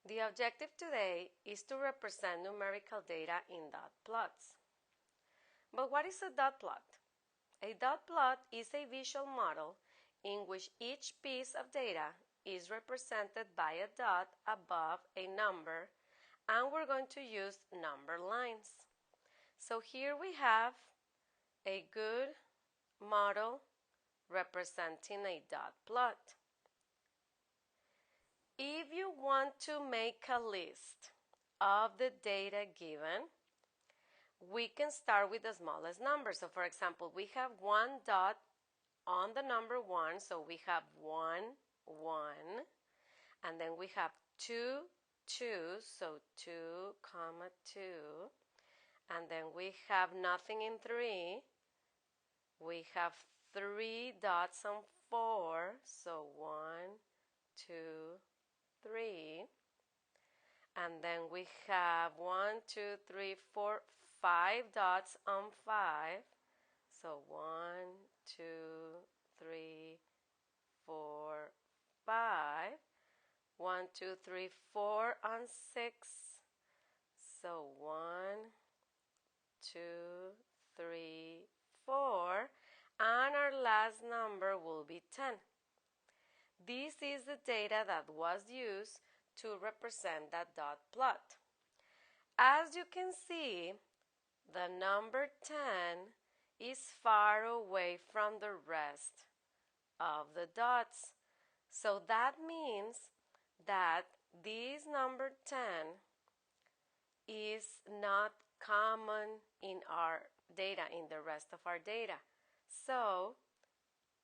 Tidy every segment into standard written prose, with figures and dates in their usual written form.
The objective today is to represent numerical data in dot plots. But what is a dot plot? A dot plot is a visual model in which each piece of data is represented by a dot above a number, and we're going to use number lines. So here we have a good model representing a dot plot. If you want to make a list of the data given, we can start with the smallest number. So for example, we have one dot on the number 1, so we have 1, 1, and then we have 2, 2, so 2, 2, and then we have nothing in 3. We have 3 dots on 4, so 1, 2, 3, and then we have 1, 2, 3, 4, 5 dots on 5, so 1, 2, 3, 4, 5, 1, 2, 3, 4 on 6, so 1, 2, 3, 4, and our last number will be 10. This is the data that was used to represent that dot plot. As you can see, the number 10 is far away from the rest of the dots. So that means that this number 10 is not common in our data, in the rest of our data. So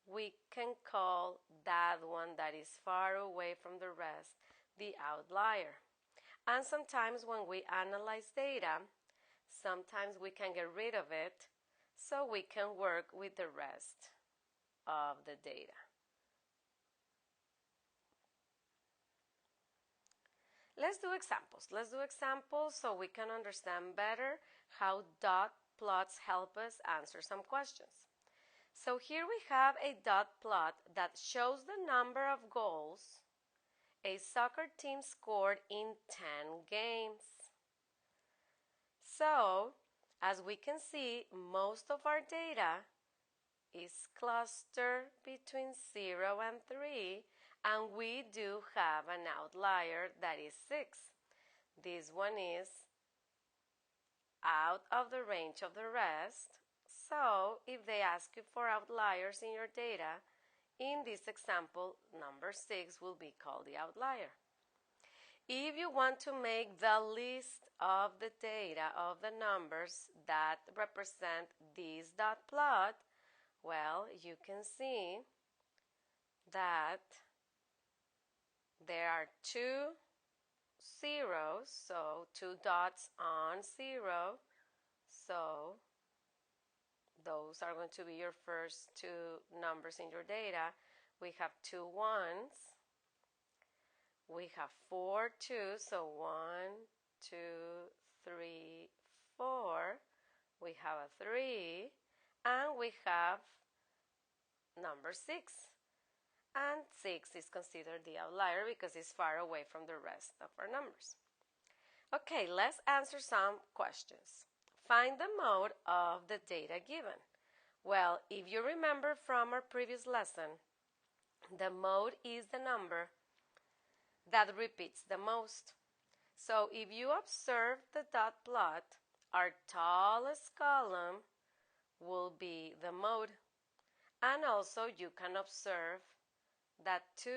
we can call that one that is far away from the rest the outlier. And sometimes when we analyze data, sometimes we can get rid of it so we can work with the rest of the data. Let's do examples. Let's do examples so we can understand better how dot plots help us answer some questions. So here we have a dot plot that shows the number of goals a soccer team scored in 10 games. So, as we can see, most of our data is clustered between 0 and 3, and we do have an outlier that is 6. This one is out of the range of the rest. So, if they ask you for outliers in your data, in this example, number 6 will be called the outlier. If you want to make the list of the data of the numbers that represent this dot plot, well, you can see that there are 2 zeros, so 2 dots on 0, so those are going to be your first 2 numbers in your data. We have 2 1s. We have 4 2s, so 1, 2, 3, 4. We have a 3, and we have number 6. And 6 is considered the outlier because it's far away from the rest of our numbers. Okay, let's answer some questions. Find the mode of the data given. Well, if you remember from our previous lesson, the mode is the number that repeats the most. So if you observe the dot plot, our tallest column will be the mode. And also you can observe that 2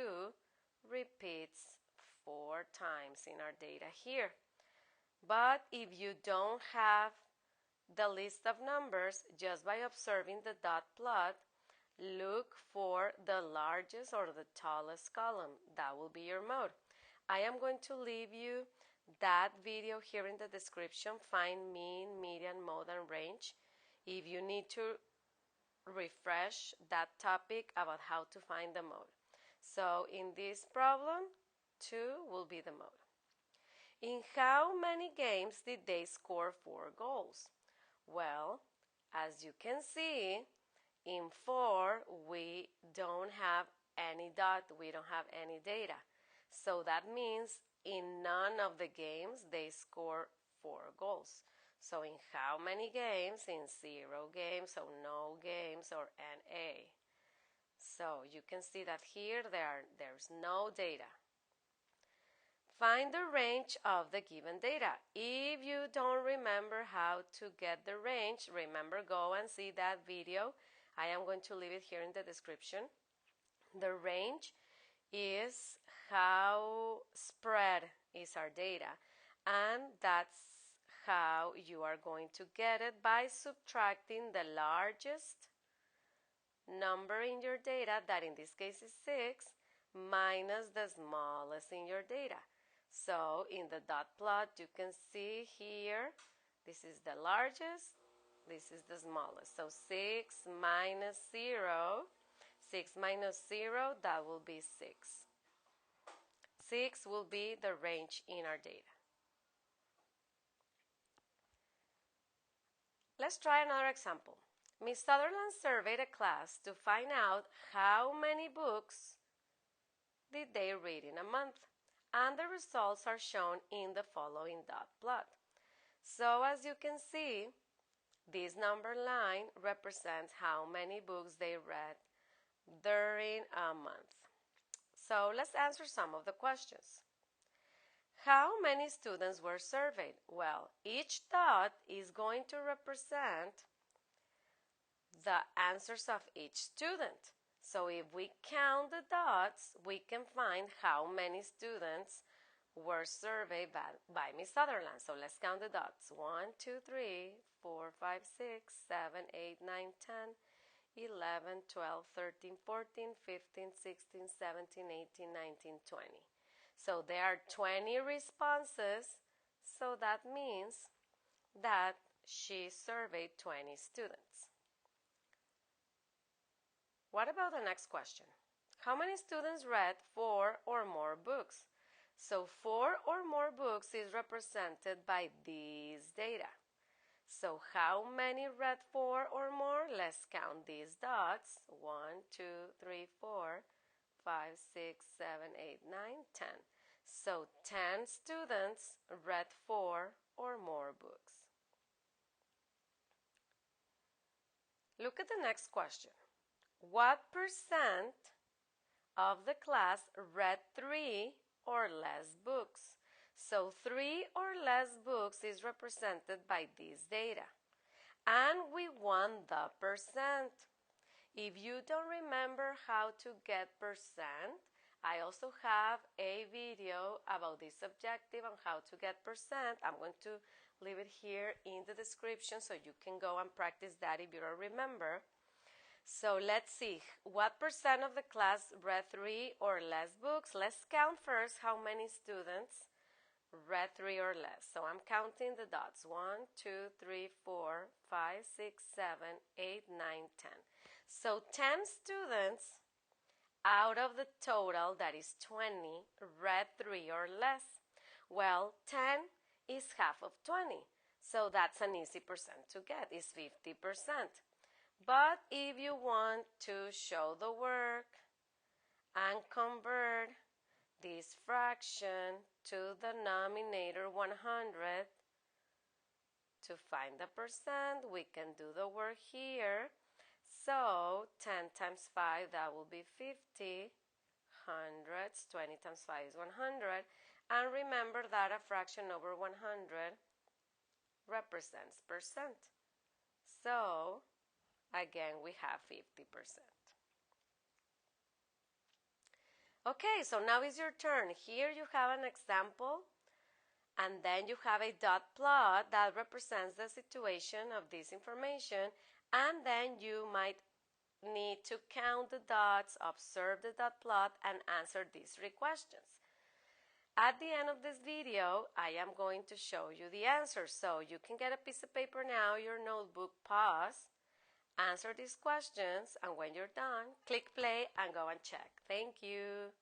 repeats 4 times in our data here. But if you don't have the list of numbers, just by observing the dot plot, look for the largest or the tallest column. That will be your mode. I am going to leave you that video here in the description. Find mean, median, mode, and range. If you need to refresh that topic about how to find the mode. So in this problem, 2 will be the mode. In how many games did they score 4 goals? Well, as you can see, in 4 we don't have any dot, we don't have any data. So that means in none of the games they score 4 goals. So in how many games? In 0 games, so no games, or NA. So you can see that here there's no data. Find the range of the given data. If you don't remember how to get the range, remember, go and see that video. I am going to leave it here in the description. The range is how spread is our data, and that's how you are going to get it by subtracting the largest number in your data, that in this case is 6, minus the smallest in your data. So in the dot plot you can see here, this is the largest, this is the smallest. So 6 minus 0, 6 minus 0, that will be 6. 6 will be the range in our data. Let's try another example. Miss Sutherland surveyed a class to find out how many books did they read in a month, and the results are shown in the following dot plot. So as you can see, this number line represents how many books they read during a month. So let's answer some of the questions. How many students were surveyed? Well, each dot is going to represent the answers of each student. So if we count the dots, we can find how many students were surveyed by Miss Sutherland. So let's count the dots. 1, 2, 3, 4, 5, 6, 7, 8, 9, 10, 11, 12, 13, 14, 15, 16, 17, 18, 19, 20. So there are 20 responses, so that means that she surveyed 20 students. What about the next question? How many students read 4 or more books? So 4 or more books is represented by these data. So how many read 4 or more? Let's count these dots. 1, 2, 3, 4, 5, 6, 7, 8, 9, 10. So 10 students read 4 or more books. Look at the next question. What percent of the class read 3 or less books? So 3 or less books is represented by this data. And we want the percent. If you don't remember how to get percent, I also have a video about this objective on how to get percent. I'm going to leave it here in the description so you can go and practice that if you don't remember. So let's see, what percent of the class read 3 or less books? Let's count first how many students read 3 or less. So I'm counting the dots. 1, 2, 3, 4, 5, 6, 7, 8, 9, 10. So 10 students out of the total, that is 20, read 3 or less. Well, 10 is half of 20. So that's an easy percent to get, is 50%. But if you want to show the work and convert this fraction to the numerator 100 to find the percent, we can do the work here. So 10 times 5, that will be 50 hundredths. 20 times 5 is 100. And remember that a fraction over 100 represents percent. So again, we have 50%. Okay, so now is your turn. Here you have an example, and then you have a dot plot that represents the situation of this information, and then you might need to count the dots, observe the dot plot, and answer these 3 questions. At the end of this video, I am going to show you the answers, so you can get a piece of paper now, your notebook, pause, answer these questions, and when you're done, click play and go and check. Thank you.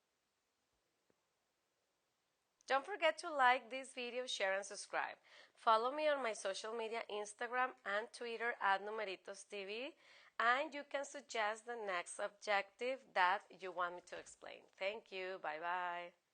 Don't forget to like this video, share, and subscribe. Follow me on my social media, Instagram and Twitter @NumeritosTV, and you can suggest the next objective that you want me to explain. Thank you. Bye-bye.